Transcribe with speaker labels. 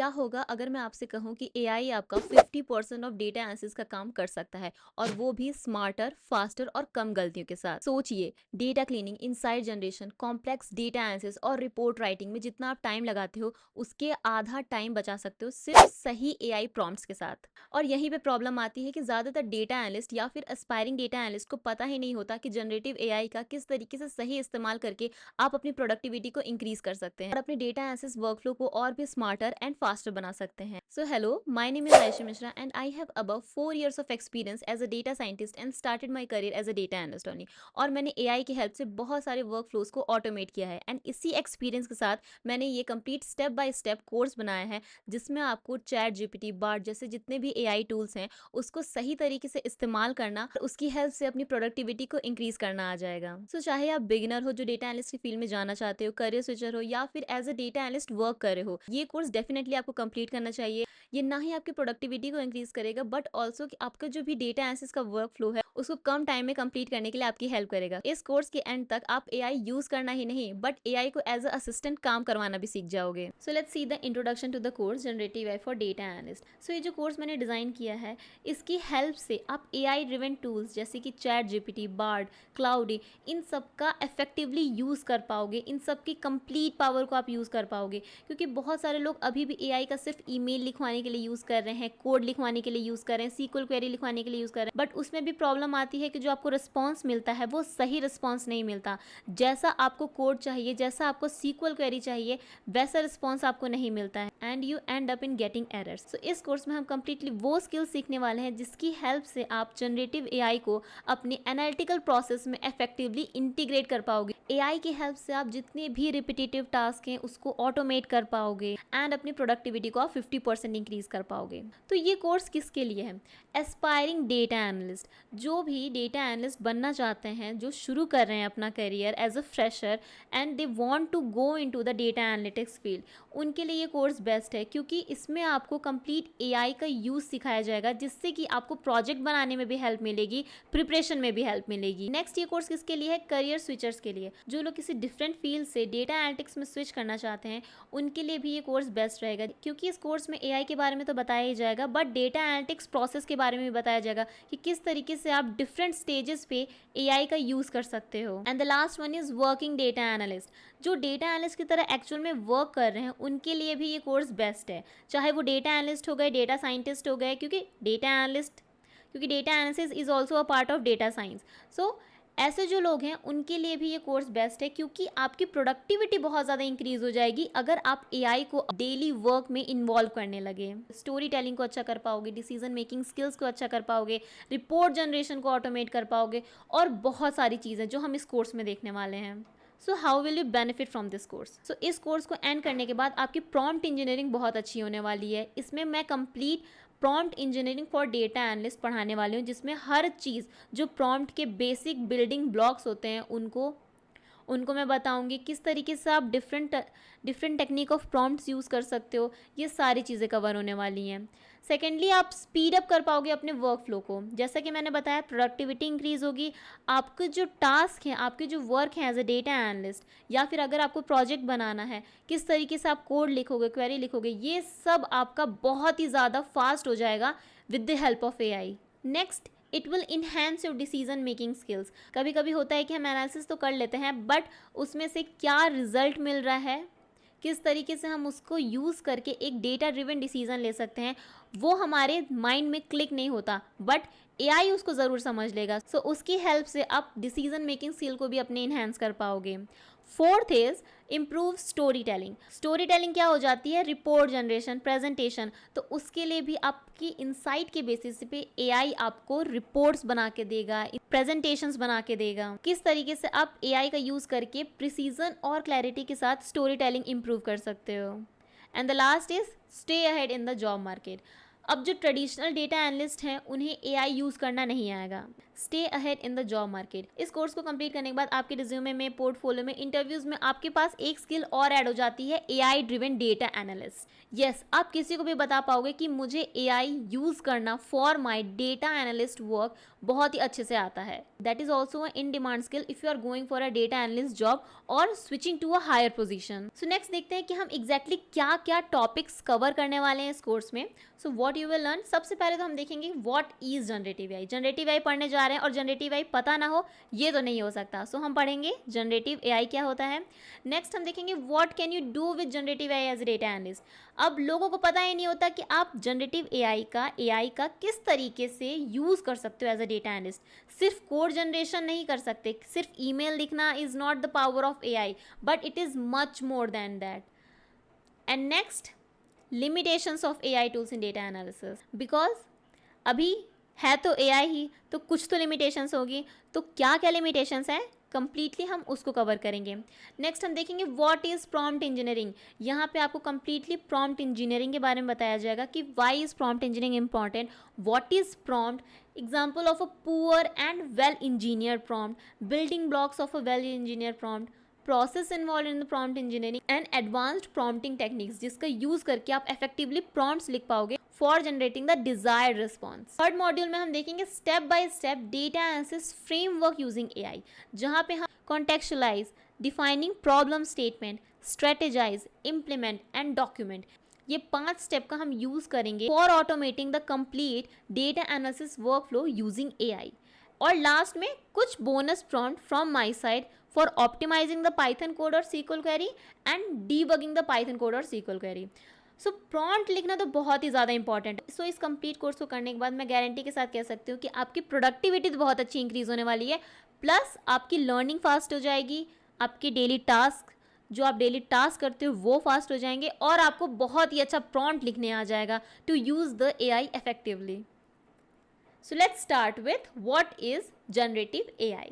Speaker 1: क्या होगा अगर मैं आपसे कहूँ कि एआई आपका 50% ऑफ डेटा एनालिसिस का काम कर सकता है, और वो भी स्मार्टर, फास्टर और कम गलतियों के साथ। सोचिए, data cleaning, insight generation, complex data analysis और रिपोर्ट राइटिंग में जितना आप टाइम लगाते हो, उसके आधा टाइम बचा सकते हो सिर्फ सही एआई प्रॉम्प्ट्स के साथ। और यहीं पे प्रॉब्लम आती है कि ज़्यादातर डेटा एनालिस्ट या फिर एस्पायरिंग डेटा एनालिस्ट को पता ही नहीं होता कि जनरेटिव एआई का किस तरीके से सही इस्तेमाल करके आप अपनी प्रोडक्टिविटी को इंक्रीज कर सकते हैं और अपने डेटा एनालिसिस वर्कफ्लो को और भी स्मार्टर एंड फास्टर बना सकते हैं। So hello, my name is Ayesha Mishra and I have above 4 years of experience as a data scientist and started my career as a data analyst only. और मैंने AI की help से बहुत सारे वर्कफ्लोज को ऑटोमेट किया है, एंड इसी एक्सपीरियंस के साथ मैंने ये complete step by step course बनाया है, जिसमें आपको चैट जीपीटी, बार्ड जैसे जितने भी एआई टूल्स हैं उसको सही तरीके से इस्तेमाल करना और उसकी हेल्प से अपनी प्रोडक्टिविटी को इंक्रीज करना आ जाएगा। सो चाहे आप बिगिनर हो जो डेटा एनालिस्ट की फील्ड में जाना चाहते हो, करियर स्विचर हो, या फिर as a data analyst work कर रहे हो, ये कोर्स डेफिनेटली आपको कंप्लीट करना चाहिए। ये ना ही आपकी प्रोडक्टिविटी को इंक्रीज करेगा, बट ऑल्सो कि आपका जो भी डेटा एनालिसिस का वर्क फ्लो है उसको कम टाइम में कंप्लीट करने के लिए आपकी हेल्प करेगा। इस कोर्स के एंड तक आप एआई यूज करना ही नहीं, बट एआई को एज अ असिस्टेंट काम करवाना भी सीख जाओगे। So let's see the introduction to the course generative AI for data analyst. So ये जो कोर्स मैंने डिजाइन किया है, इसकी हेल्प से आप एआई ड्रिवन टूल्स जैसे कि चैट जीपीटी, बार्ड, क्लाउडी, इन सब का इफेक्टिवली यूज़ कर पाओगे, इन सब की कंप्लीट पावर को आप यूज़ कर पाओगे। क्योंकि बहुत सारे लोग अभी भी एआई का सिर्फ ईमेल लिखवाने के लिए यूज़ कर रहे हैं, कोड लिखवाने के लिए यूज़ कर रहे हैं, सीक्वल क्वेरी लिखवाने के लिए यूज़ कर रहे हैं, बट उसमें भी प्रॉब्लम आती है कि जो आपको रिस्पॉन्स मिलता है वो सही रिस्पॉन्स नहीं मिलता। जैसा आपको कोड चाहिए, जैसा आपको सीक्वल क्वेरी चाहिए, वैसा रिस्पॉन्स आपको नहीं मिलता है, and you and up in getting errors. तो इस कोर्स में हम कंप्लीटली वो स्किल सीखने वाले हैं जिसकी हेल्प से आप जनरेटिव एआई को अपनी एनालिटिकल प्रोसेस में इफेक्टिवली इंटीग्रेट कर पाओगे। एआई की हेल्प से आप जितने भी रिपीटेटिव टास्क हैं उसको ऑटोमेट कर पाओगे एंड अपनी प्रोडक्टिविटी को आप 50% इंक्रीज कर पाओगे। तो ये कोर्स किसके लिए है? एस्पायरिंग डेटा एनालिस्ट, जो भी डेटा एनालिस्ट बनना चाहते हैं, जो शुरू कर रहे हैं अपना career as a fresher and they want to go into the data analytics field, उनके लिए ये कोर्स बेस्ट है। क्योंकि इसमें आपको कंप्लीट एआई का यूज़ सिखाया जाएगा, जिससे कि आपको प्रोजेक्ट बनाने में भी हेल्प मिलेगी, प्रिपरेशन में भी हेल्प मिलेगी। नेक्स्ट ये कोर्स किसके लिए है? करियर स्विचर्स के लिए, जो लोग किसी डिफरेंट फील्ड से डेटा एनालिटिक्स में स्विच करना चाहते हैं, उनके लिए भी ये कोर्स बेस्ट रहेगा। क्योंकि इस कोर्स में एआई के बारे में तो बताया ही जाएगा, बट डेटा एनालिटिक्स प्रोसेस के बारे में भी बताया जाएगा कि किस तरीके से आप डिफरेंट स्टेजेस पे एआई का यूज़ कर सकते हो। And the last one is working data analyst, जो डेटा एनालिस्ट की तरह एक्चुअल में वर्क कर रहे हैं, उनके लिए भी ये कोर्स बेस्ट है। चाहे वो डेटा एनालिस्ट हो गए, डेटा साइंटिस्ट हो गए, क्योंकि data analysis is also a part of data science. So ऐसे जो लोग हैं उनके लिए भी ये कोर्स बेस्ट है, क्योंकि आपकी प्रोडक्टिविटी बहुत ज़्यादा इंक्रीज हो जाएगी अगर आप एआई को डेली वर्क में इन्वॉल्व करने लगे। स्टोरी टेलिंग को अच्छा कर पाओगे, डिसीजन मेकिंग स्किल्स को अच्छा कर पाओगे, रिपोर्ट जनरेशन को ऑटोमेट कर पाओगे, और बहुत सारी चीज़ें जो हम इस कोर्स में देखने वाले हैं। So how will you benefit from this course? So इस कोर्स को एंड करने के बाद आपकी प्रॉम्प्ट इंजीनियरिंग बहुत अच्छी होने वाली है। इसमें मैं complete prompt engineering for data analyst पढ़ाने वाली हूँ, जिसमें हर चीज़ जो प्रॉम्प्ट के बेसिक बिल्डिंग ब्लॉक्स होते हैं उनको उनको मैं बताऊंगी, किस तरीके से आप different technique of prompts use कर सकते हो। ये सारी चीज़ें कवर होने वाली हैं। सेकेंडली, आप स्पीड अप कर पाओगे अपने वर्क फ्लो को। जैसा कि मैंने बताया, प्रोडक्टिविटी इंक्रीज होगी। आपके जो टास्क हैं, आपके जो वर्क हैं एज अ डेटा एनालिस्ट, या फिर अगर आपको प्रोजेक्ट बनाना है, किस तरीके से आप कोड लिखोगे, क्वेरी लिखोगे, ये सब आपका बहुत ही ज़्यादा फास्ट हो जाएगा with the help of AI. Next, it will enhance your decision making skills. कभी कभी होता है कि हम एनालिसिस तो कर लेते हैं, बट उसमें से क्या रिजल्ट मिल रहा है, किस तरीके से हम उसको यूज़ करके एक डेटा ड्रिवन डिसीजन ले सकते हैं, वो हमारे माइंड में क्लिक नहीं होता, बट एआई उसको ज़रूर समझ लेगा। सो उसकी हेल्प से आप डिसीजन मेकिंग स्किल को भी अपने इन्हेंस कर पाओगे। Fourth is improve story telling. Story telling क्या हो जाती है? Report generation, presentation. तो उसके लिए भी आपकी इंसाइट के बेसिस पे एआई आपको रिपोर्ट्स बना के देगा, प्रेजेंटेशंस बना के देगा। किस तरीके से आप एआई का यूज़ करके प्रिसीजन और क्लैरिटी के साथ स्टोरी टेलिंग इम्प्रूव कर सकते हो। And the last is stay ahead in the job market. अब जो ट्रेडिशनल डेटा एनालिस्ट हैं उन्हें एआई यूज़ करना नहीं आएगा। Stay ahead in the job market. इस कोर्स को कंप्लीट करने के बाद आपके रिज्यूमे में, पोर्टफोलियो में, इंटरव्यूज में आपके पास एक स्किल और ऐड हो जाती है, AI driven data analyst. Yes, आप किसी को भी बता पाओगे कि मुझे एआई यूज करना for my data analyst work बहुत ही अच्छे से आता है। That is also in demand skill if you are going for a data analyst job और switching to a higher position. So next देखते हैं कि हम एग्जैक्टली क्या क्या टॉपिक्स कवर करने वाले हैं इस कोर्स में। So what you will learn, सबसे पहले तो हम देखेंगे what is generative AI. Generative AI पढ़ने जा रहे हैं और जनरेटिव एआई पता ना हो ये तो नहीं हो सकता। सो हम पढ़ेंगे जनरेटिव एआई क्या होता है। नेक्स्ट हम देखेंगे what can you do with generative AI as a data analyst. अब लोगों को पता ही नहीं होता कि आप जनरेटिव एआई का किस तरीके से यूज कर सकते हो एज अ डेटा एनालिस्ट। सिर्फ कोड जनरेशन नहीं कर सकते, सिर्फ ईमेल लिखना is not the power of AI, but it is much more than that. And next, limitations of AI tools in data analysis, because अभी है तो AI ही, तो कुछ तो limitations होगी। तो क्या क्या limitations है कंप्लीटली हम उसको कवर करेंगे। नेक्स्ट हम देखेंगे व्हाट इज प्रॉम्प्ट इंजीनियरिंग। यहाँ पे आपको कंप्लीटली प्रॉम्प्ट इंजीनियरिंग के बारे में बताया जाएगा कि why is prompt engineering important, what is prompt, example of a poor and well engineer prompt, building blocks of a well engineer prompt, process involve in the prompt engineering and advanced prompting techniques, जिसका use करके आप effectively prompts लिख पाओगे for generating the desired response. Third module में हम देखेंगे step by step data analysis framework using AI, जहां पे हम contextualise, defining problem statement, strategise, implement and document, ये 5 स्टेप का हम यूज करेंगे for automating the complete data analysis workflow using AI. और लास्ट में कुछ bonus prompt from my side for optimizing the Python code और SQL query and debugging the Python code और SQL query. So prompt लिखना तो बहुत ही ज़्यादा important है। सो इस कंप्लीट कोर्स को करने के बाद मैं गारंटी के साथ कह सकती हूँ कि आपकी प्रोडक्टिविटी तो बहुत अच्छी इंक्रीज होने वाली है, प्लस आपकी लर्निंग फास्ट हो जाएगी, आपके डेली टास्क जो आप डेली टास्क करते हो वो फास्ट हो जाएंगे, और आपको बहुत ही अच्छा प्रॉम्प्ट लिखने आ जाएगा to use the AI effectively. So let's start with what is generative AI.